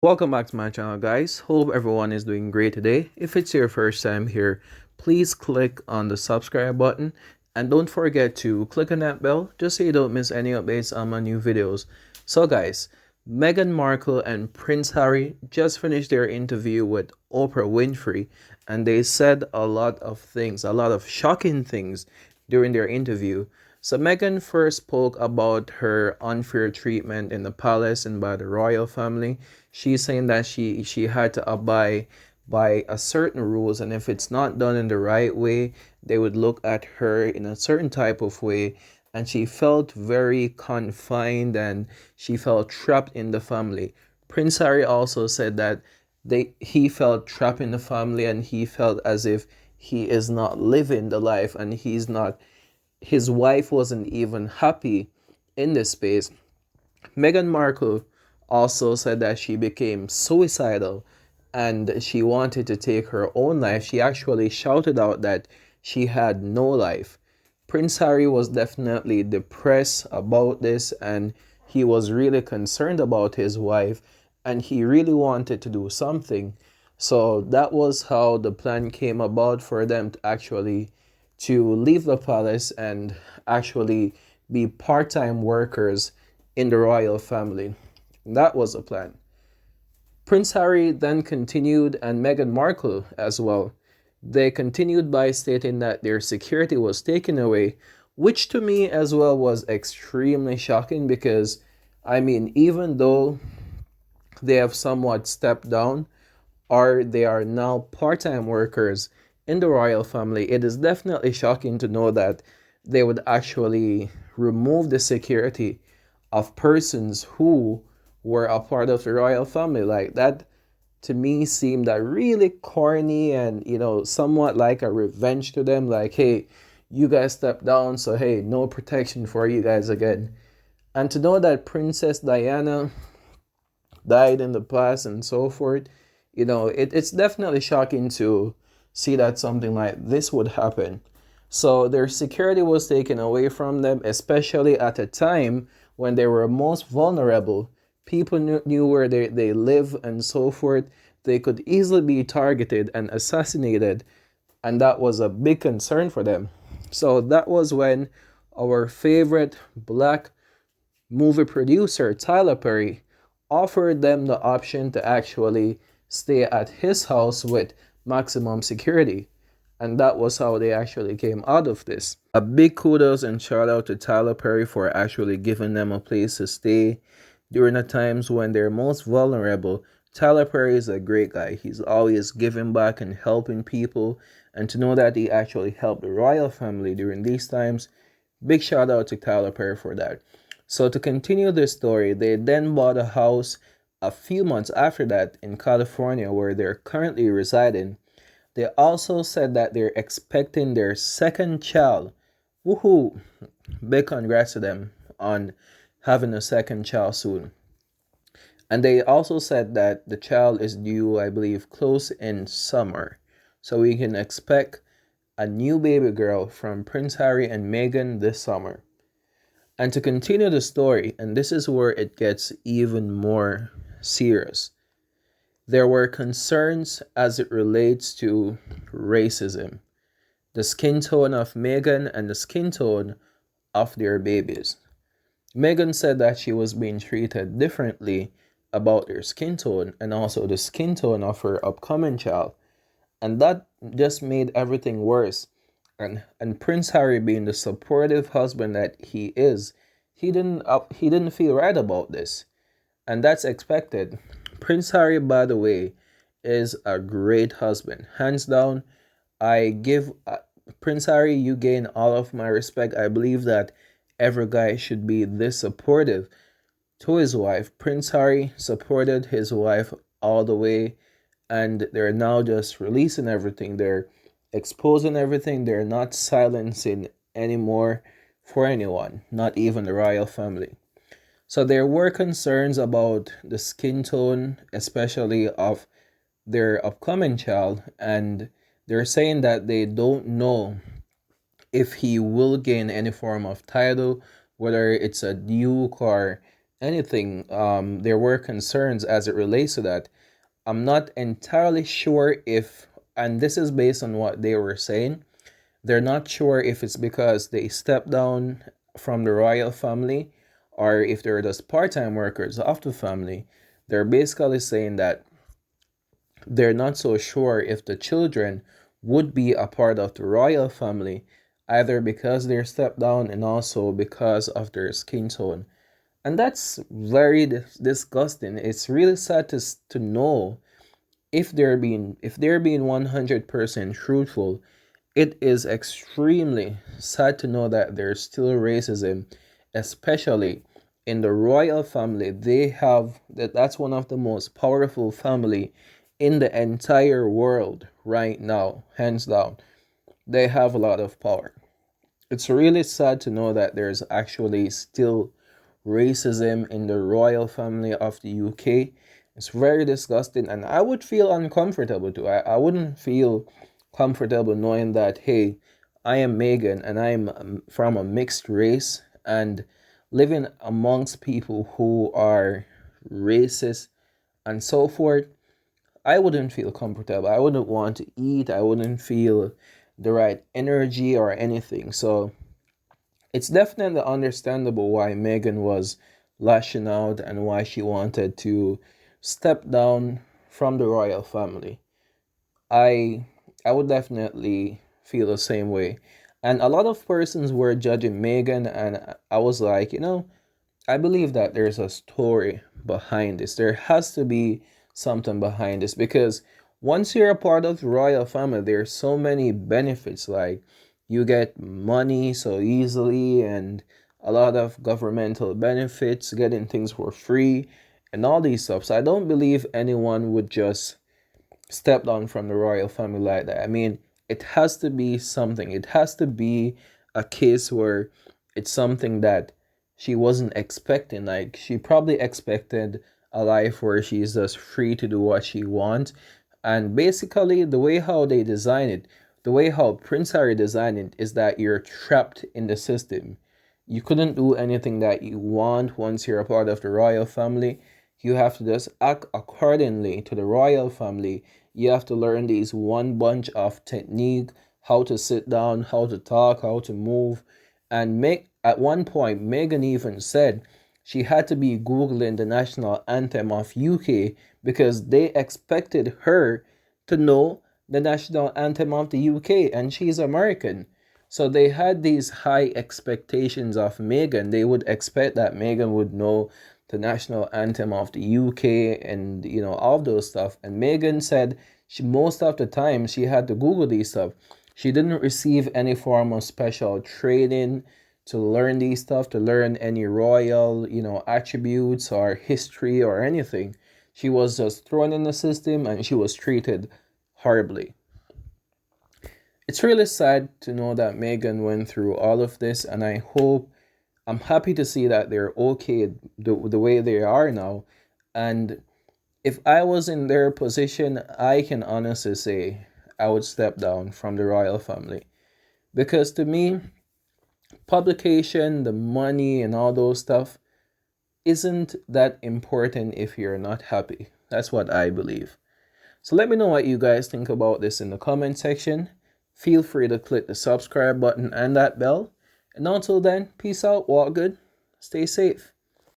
Welcome back to my channel, guys. Hope everyone is doing great today. If it's your first time here, please click on the subscribe button and don't forget to click on that bell just so you don't miss any updates on my new videos. So guys, Meghan Markle and Prince Harry just finished their interview with Oprah Winfrey, and they said a lot of things, a lot of shocking things during their interview. So Meghan first spoke about her unfair treatment in the palace and by the royal family. She's saying that she had to abide by a certain rules, and if it's not done in the right way, they would look at her in a certain type of way, and she felt very confined and she felt trapped in the family. Prince Harry also said that he felt trapped in the family and he felt as if he is not living the life and his wife wasn't even happy in this space. Meghan Markle also said that she became suicidal and she wanted to take her own life. She actually shouted out that she had no life. Prince Harry was definitely depressed about this and he was really concerned about his wife and he really wanted to do something. So that was how the plan came about for them to leave the palace and actually be part-time workers in the royal family. That was the plan. Prince Harry then continued, and Meghan Markle as well. They continued by stating that their security was taken away, which to me as well was extremely shocking because, even though they have somewhat stepped down or they are now part time workers in the royal family, it is definitely shocking to know that they would actually remove the security of persons who were a part of the royal family. Like that to me seemed that really corny and somewhat like a revenge to them, like, hey, you guys stepped down, so hey, no protection for you guys again. And to know that Princess Diana died in the past and so forth, it's definitely shocking to see that something like this would happen. So their security was taken away from them, especially at a time when they were most vulnerable. People knew where they live and so forth. They could easily be targeted and assassinated, and that was a big concern for them. So that was when our favorite black movie producer, Tyler Perry, offered them the option to actually stay at his house with maximum security. And that was how they actually came out of this. A big kudos and shout out to Tyler Perry for actually giving them a place to stay during the times when they're most vulnerable. Tyler Perry is a great guy. He's always giving back and helping people. And to know that he actually helped the royal family during these times, big shout out to Tyler Perry for that. So to continue this story, they then bought a house a few months after that in California where they're currently residing. They also said that they're expecting their second child. Woohoo! Big congrats to them on having a second child soon. And they also said that the child is due, I believe, close in summer. So we can expect a new baby girl from Prince Harry and Meghan this summer. And to continue the story, and this is where it gets even more serious, there were concerns as it relates to racism, the skin tone of Meghan and the skin tone of their babies. Meghan said that she was being treated differently about their skin tone and also the skin tone of her upcoming child. And that just made everything worse. And Prince Harry, being the supportive husband that he is, he didn't feel right about this. And that's expected. Prince Harry, by the way, is a great husband. Hands down, I give Prince Harry, you gain all of my respect. I believe that every guy should be this supportive to his wife. Prince Harry supported his wife all the way, and they're now just releasing everything. They're exposing everything. They're not silencing anymore for anyone, not even the royal family. So there were concerns about the skin tone, especially of their upcoming child, and they're saying that they don't know if he will gain any form of title, whether it's a duke or anything. There were concerns as it relates to that. I'm not entirely sure if, and this is based on what they were saying, they're not sure if it's because they stepped down from the royal family or if they're just part time workers of the family. They're basically saying that they're not so sure if the children would be a part of the royal family, either because they're stepped down and also because of their skin tone. And that's very disgusting. It's really sad to know if they're being 100% truthful. It is extremely sad to know that there's still racism, especially in the royal family. That's one of the most powerful family in the entire world right now, hands down. They have a lot of power. It's really sad to know that there's actually still racism in the royal family of the UK. It's very disgusting, and I would feel uncomfortable too. I wouldn't feel comfortable knowing that, hey, I am Megan and I'm from a mixed race and living amongst people who are racist and so forth. I wouldn't feel comfortable. I wouldn't want to eat. I wouldn't feel the right energy or anything. So it's definitely understandable why Megan was lashing out and why she wanted to step down from the royal family. I I would definitely feel the same way. And a lot of persons were judging Megan, and I was like, I believe that there's a story behind this. There has to be something behind this because once you're a part of the royal family, there's so many benefits. Like you get money so easily and a lot of governmental benefits, getting things for free and all these stuff. So I don't believe anyone would just step down from the royal family like that. I mean, it has to be something. It has to be a case where it's something that she wasn't expecting. Like she probably expected a life where she's just free to do what she wants. And basically the way how they design it, the way how Prince Harry designed it is that you're trapped in the system. You couldn't do anything that you want once you're a part of the royal family. You have to just act accordingly to the royal family. You have to learn these one bunch of technique, how to sit down, how to talk, how to move. And make at one point Megan even said she had to be googling the national anthem of UK because they expected her to know the national anthem of the UK and she's American. So they had these high expectations of Megan. They would expect that Megan would know the national anthem of the UK and all those stuff. And Megan said she most of the time she had to Google these stuff. She didn't receive any form of special training to learn these stuff, to learn any royal, attributes or history or anything. She was just thrown in the system and she was treated horribly. It's really sad to know that Megan went through all of this, and I'm happy to see that they're okay the way they are now. And if I was in their position, I can honestly say I would step down from the royal family. Because to me, publication, the money, and all those stuff isn't that important if you're not happy. That's what I believe. So let me know what you guys think about this in the comment section. Feel free to click the subscribe button and that bell. And until then, peace out, walk good, stay safe.